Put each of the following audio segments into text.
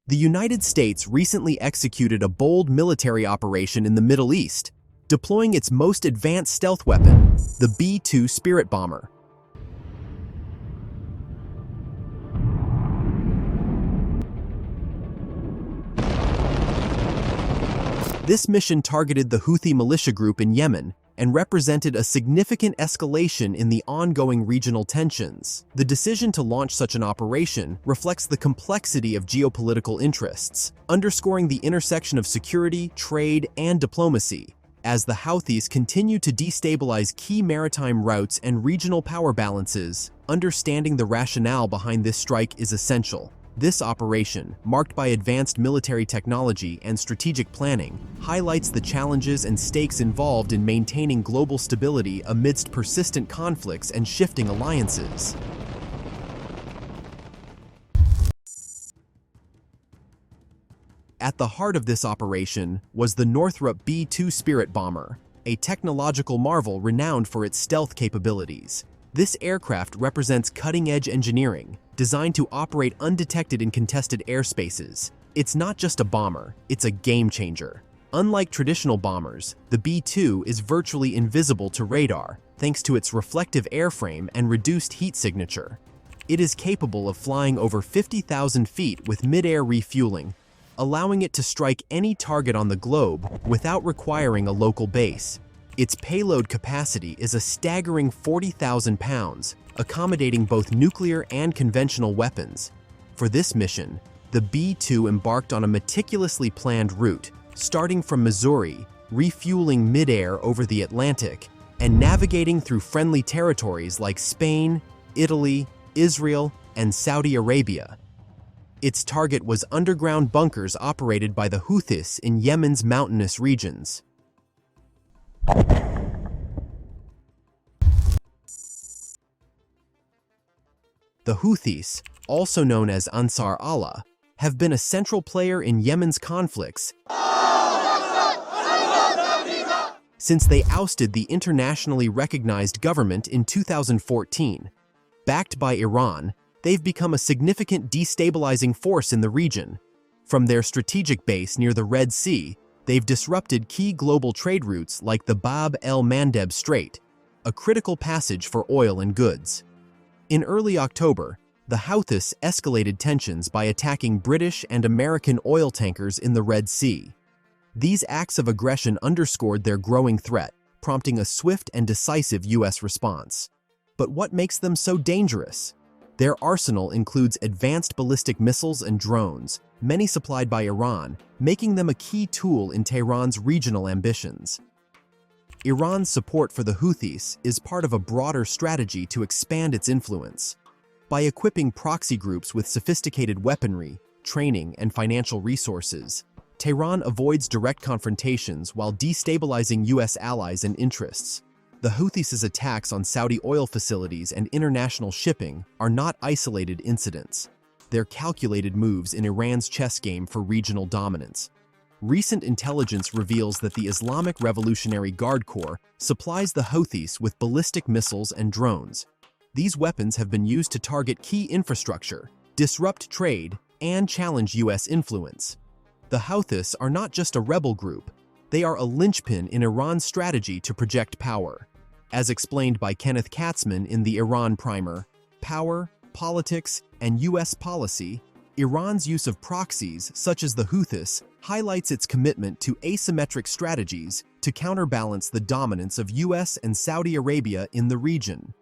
The United States recently executed a bold military operation in the Middle East, deploying its most advanced stealth weapon, the B-2 Spirit bomber. This mission targeted the Houthi militia group in Yemen and represented a significant escalation in the ongoing regional tensions. The decision to launch such an operation reflects the complexity of geopolitical interests, underscoring the intersection of security, trade, and diplomacy. As the Houthis continue to destabilize key maritime routes and regional power balances, understanding the rationale behind this strike is essential. This operation, marked by advanced military technology and strategic planning, highlights the challenges and stakes involved in maintaining global stability amidst persistent conflicts and shifting alliances. At the heart of this operation was the Northrop B-2 Spirit bomber, a technological marvel renowned for its stealth capabilities. This aircraft represents cutting-edge engineering, designed to operate undetected in contested airspaces. It's not just a bomber, it's a game-changer. Unlike traditional bombers, the B-2 is virtually invisible to radar, thanks to its reflective airframe and reduced heat signature. It is capable of flying over 50,000 feet with mid-air refueling, allowing it to strike any target on the globe without requiring a local base. Its payload capacity is a staggering 40,000 pounds, accommodating both nuclear and conventional weapons. For this mission, the B-2 embarked on a meticulously planned route, starting from Missouri, refueling mid-air over the Atlantic, and navigating through friendly territories like Spain, Italy, Israel, and Saudi Arabia. Its target was underground bunkers operated by the Houthis in Yemen's mountainous regions. The Houthis, also known as Ansar Allah, have been a central player in Yemen's conflicts since they ousted the internationally recognized government in 2014. Backed by Iran, they've become a significant destabilizing force in the region. From their strategic base near the Red Sea, they've disrupted key global trade routes like the Bab el-Mandeb Strait, a critical passage for oil and goods. In early October, the Houthis escalated tensions by attacking British and American oil tankers in the Red Sea. These acts of aggression underscored their growing threat, prompting a swift and decisive U.S. response. But what makes them so dangerous? Their arsenal includes advanced ballistic missiles and drones, many supplied by Iran, making them a key tool in Tehran's regional ambitions. Iran's support for the Houthis is part of a broader strategy to expand its influence. By equipping proxy groups with sophisticated weaponry, training, and financial resources, Tehran avoids direct confrontations while destabilizing U.S. allies and interests. The Houthis' attacks on Saudi oil facilities and international shipping are not isolated incidents. They're calculated moves in Iran's chess game for regional dominance. Recent intelligence reveals that the Islamic Revolutionary Guard Corps supplies the Houthis with ballistic missiles and drones. These weapons have been used to target key infrastructure, disrupt trade, and challenge U.S. influence. The Houthis are not just a rebel group, they are a linchpin in Iran's strategy to project power. As explained by Kenneth Katzman in the Iran Primer, Power, Politics, and U.S. Policy, Iran's use of proxies, such as the Houthis, highlights its commitment to asymmetric strategies to counterbalance the dominance of U.S. and Saudi Arabia in the region.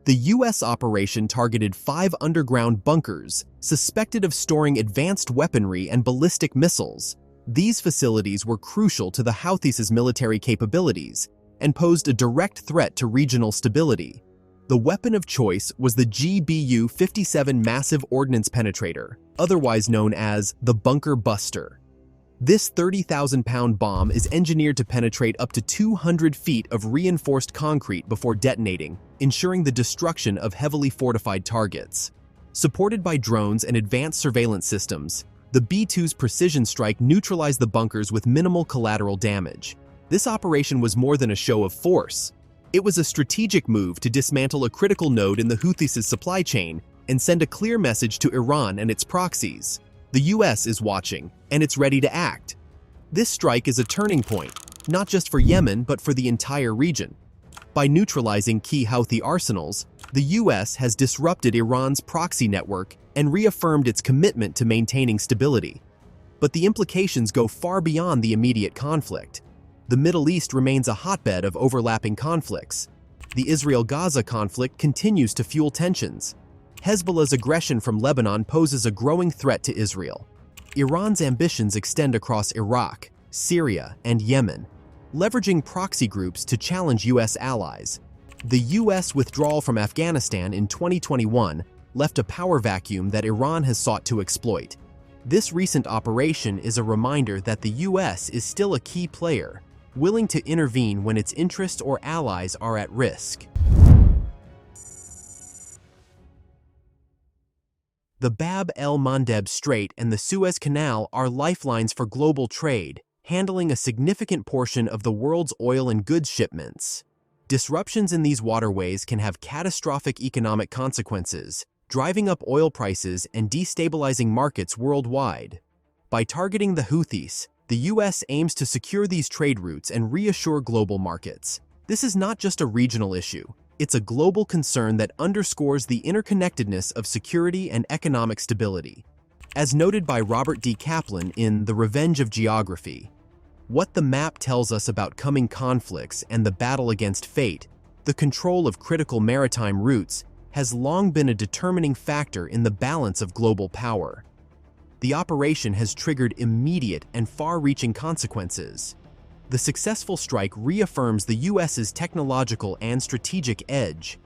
The U.S. operation targeted 5 underground bunkers suspected of storing advanced weaponry and ballistic missiles. These facilities were crucial to the Houthis' military capabilities and posed a direct threat to regional stability. The weapon of choice was the GBU-57 Massive Ordnance Penetrator, otherwise known as the Bunker Buster. This 30,000-pound bomb is engineered to penetrate up to 200 feet of reinforced concrete before detonating, ensuring the destruction of heavily fortified targets. Supported by drones and advanced surveillance systems, the B-2's precision strike neutralized the bunkers with minimal collateral damage. This operation was more than a show of force. It was a strategic move to dismantle a critical node in the Houthis' supply chain and send a clear message to Iran and its proxies. The US is watching, and it's ready to act. This strike is a turning point, not just for Yemen but for the entire region. By neutralizing key Houthi arsenals, the US has disrupted Iran's proxy network and reaffirmed its commitment to maintaining stability. But the implications go far beyond the immediate conflict. The Middle East remains a hotbed of overlapping conflicts. The Israel-Gaza conflict continues to fuel tensions. Hezbollah's aggression from Lebanon poses a growing threat to Israel. Iran's ambitions extend across Iraq, Syria, and Yemen, leveraging proxy groups to challenge U.S. allies. The U.S. withdrawal from Afghanistan in 2021 left a power vacuum that Iran has sought to exploit. This recent operation is a reminder that the U.S. is still a key player, willing to intervene when its interests or allies are at risk. The Bab el-Mandeb Strait and the Suez Canal are lifelines for global trade, handling a significant portion of the world's oil and goods shipments. Disruptions in these waterways can have catastrophic economic consequences, driving up oil prices and destabilizing markets worldwide. By targeting the Houthis, the U.S. aims to secure these trade routes and reassure global markets. This is not just a regional issue. It's a global concern that underscores the interconnectedness of security and economic stability. As noted by Robert D. Kaplan in The Revenge of Geography, what the map tells us about coming conflicts and the battle against fate, the control of critical maritime routes, has long been a determining factor in the balance of global power. The operation has triggered immediate and far-reaching consequences. The successful strike reaffirms the U.S.'s technological and strategic edge.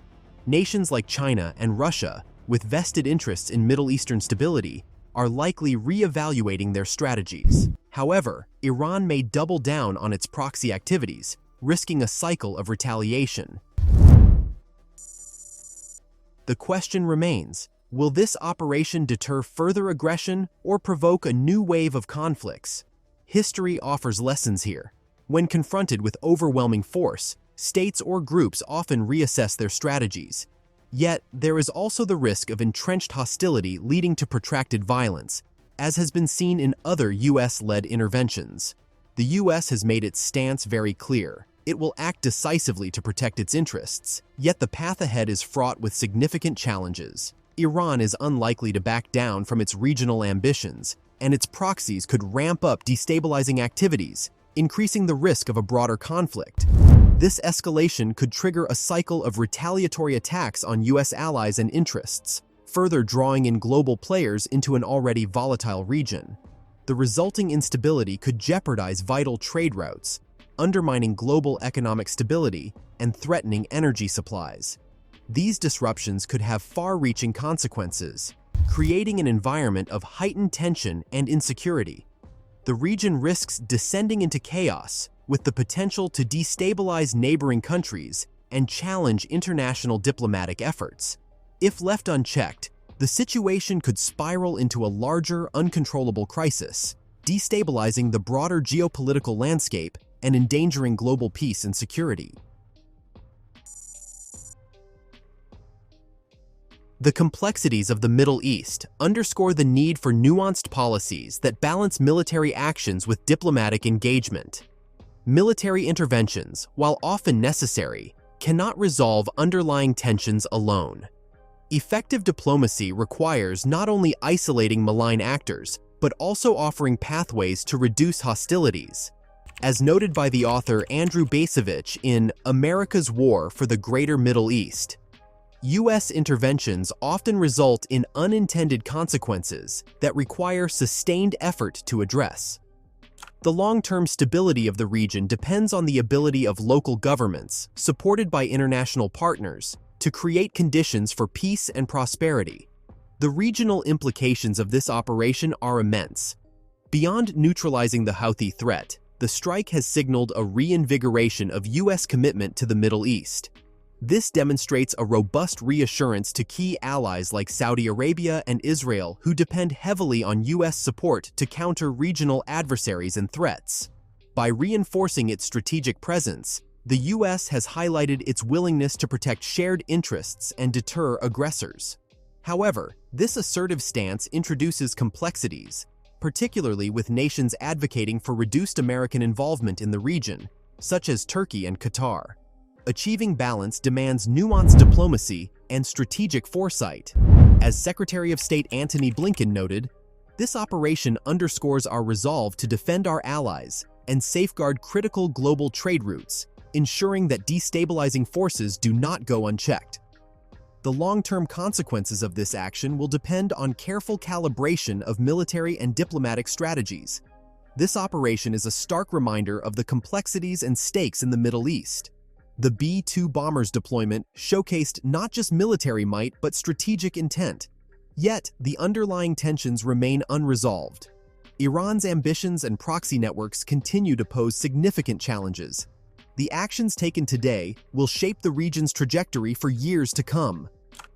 Nations like China and Russia, with vested interests in Middle Eastern stability, are likely re-evaluating their strategies. However, Iran may double down on its proxy activities, risking a cycle of retaliation. The question remains, will this operation deter further aggression or provoke a new wave of conflicts? History offers lessons here. When confronted with overwhelming force, states or groups often reassess their strategies. Yet, there is also the risk of entrenched hostility leading to protracted violence, as has been seen in other U.S.-led interventions. The U.S. has made its stance very clear. It will act decisively to protect its interests, yet the path ahead is fraught with significant challenges. Iran is unlikely to back down from its regional ambitions, and its proxies could ramp up destabilizing activities, increasing the risk of a broader conflict. This escalation could trigger a cycle of retaliatory attacks on U.S. allies and interests, further drawing in global players into an already volatile region. The resulting instability could jeopardize vital trade routes, undermining global economic stability and threatening energy supplies. These disruptions could have far-reaching consequences, creating an environment of heightened tension and insecurity. The region risks descending into chaos, with the potential to destabilize neighboring countries and challenge international diplomatic efforts. If left unchecked, the situation could spiral into a larger, uncontrollable crisis, destabilizing the broader geopolitical landscape and endangering global peace and security. The complexities of the Middle East underscore the need for nuanced policies that balance military actions with diplomatic engagement. Military interventions, while often necessary, cannot resolve underlying tensions alone. Effective diplomacy requires not only isolating malign actors, but also offering pathways to reduce hostilities. As noted by the author Andrew Bacevich in America's War for the Greater Middle East, U.S. interventions often result in unintended consequences that require sustained effort to address. The long-term stability of the region depends on the ability of local governments, supported by international partners, to create conditions for peace and prosperity. The regional implications of this operation are immense. Beyond neutralizing the Houthi threat, the strike has signaled a reinvigoration of U.S. commitment to the Middle East. This demonstrates a robust reassurance to key allies like Saudi Arabia and Israel, who depend heavily on U.S. support to counter regional adversaries and threats. By reinforcing its strategic presence, the U.S. has highlighted its willingness to protect shared interests and deter aggressors. However, this assertive stance introduces complexities, particularly with nations advocating for reduced American involvement in the region, such as Turkey and Qatar. Achieving balance demands nuanced diplomacy and strategic foresight. As Secretary of State Antony Blinken noted, this operation underscores our resolve to defend our allies and safeguard critical global trade routes, ensuring that destabilizing forces do not go unchecked. The long-term consequences of this action will depend on careful calibration of military and diplomatic strategies. This operation is a stark reminder of the complexities and stakes in the Middle East. The B-2 bombers deployment showcased not just military might but strategic intent. Yet, the underlying tensions remain unresolved. Iran's ambitions and proxy networks continue to pose significant challenges. The actions taken today will shape the region's trajectory for years to come.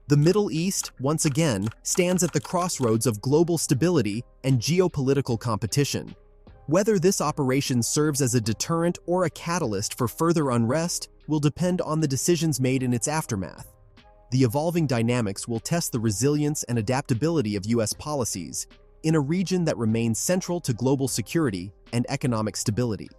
The Middle East, once again, stands at the crossroads of global stability and geopolitical competition. Whether this operation serves as a deterrent or a catalyst for further unrest will depend on the decisions made in its aftermath. The evolving dynamics will test the resilience and adaptability of U.S. policies in a region that remains central to global security and economic stability.